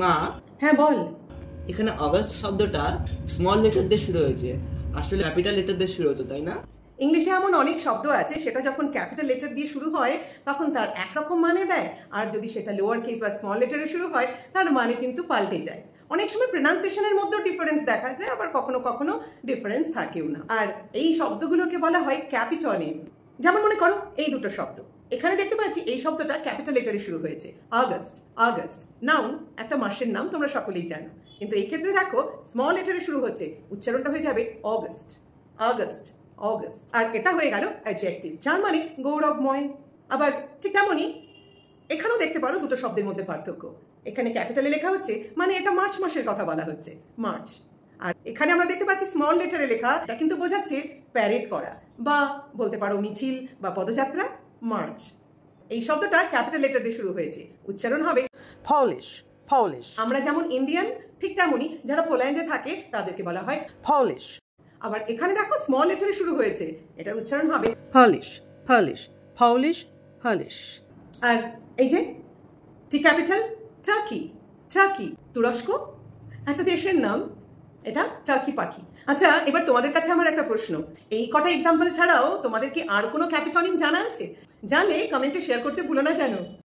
মা, হ্যাঁ বল। এখানে অগস্ট শব্দটা স্মল লেটার দিয়ে শুরু হয়েছে, আসলে ক্যাপিটাল লেটার দিয়ে শুরু হতো, তাই না? ইংলিশে এমন অনেক শব্দ আছে সেটা যখন ক্যাপিটাল লেটার দিয়ে শুরু হয় তখন তার একরকম মানে দেয়, আর যদি সেটা লোয়ার কেস বা স্মল লেটারে শুরু হয় তার মানে কিন্তু পাল্টে যায়। অনেক সময় প্রনাউন্সিয়েশনের মধ্যেও ডিফারেন্স দেখা যায়, আবার কখনো কখনো ডিফারেন্স থাকেও না। আর এই শব্দগুলোকে বলা হয় ক্যাপিটনিম। যেমন মনে করো এই দুটো শব্দ, এখানে দেখতে পাচ্ছি এই শব্দটা ক্যাপিটাল লেটারে শুরু হয়েছে, আগস্ট। আগস্ট নাউন, একটা মাসের নাম, তোমরা সকলেই জানো, কিন্তু এই ক্ষেত্রে দেখো স্মল লেটারে শুরু হচ্ছে, উচ্চারণটা হয়ে যাবে অগস্ট। August, August. আর এটা হয়ে গেল অ্যাডজেক্টিভ, যার মানে গৌরবময়। আবার ঠিক তেমনই এখানেও দেখতে পারো দুটো শব্দের মধ্যে পার্থক্য। এখানে ক্যাপিটালে লেখা হচ্ছে মানে এটা মার্চ মাসের কথা বলা হচ্ছে, মার্চ। আর এখানে আমরা দেখতে পাচ্ছি স্মল লেটারে লেখা, এটা কিন্তু বোঝাচ্ছে প্যারেড করা বা বলতে পারো মিছিল বা পদযাত্রা, মার্চ। এই শব্দটা ক্যাপিটাল লেটার দিয়ে শুরু হয়েছে, উচ্চারণ হবে Polish, Polish, আমরা যেমন ইন্ডিয়ান ঠিক তেমনই যারা পোল্যান্ডে থাকে তাদেরকে বলা হয়। Polish, আবার এখানে দেখো স্মল লেটারে শুরু হয়েছে, এটার উচ্চারণ হবে। Polish, Polish, Polish, Polish. আর এই যে টি ক্যাপিটাল টার্কি, টার্কি তুরস্ক একটা দেশের নাম, এটা টার্কি পাখি। আচ্ছা, এবার তোমাদের কাছে আমার একটা প্রশ্ন, এই কটা এক্সাম্পল ছাড়াও তোমাদের কি আর কোনো ক্যাপিটনিম জানা আছে? জানলে কমেন্টে শেয়ার করতে ভুলো না যেন।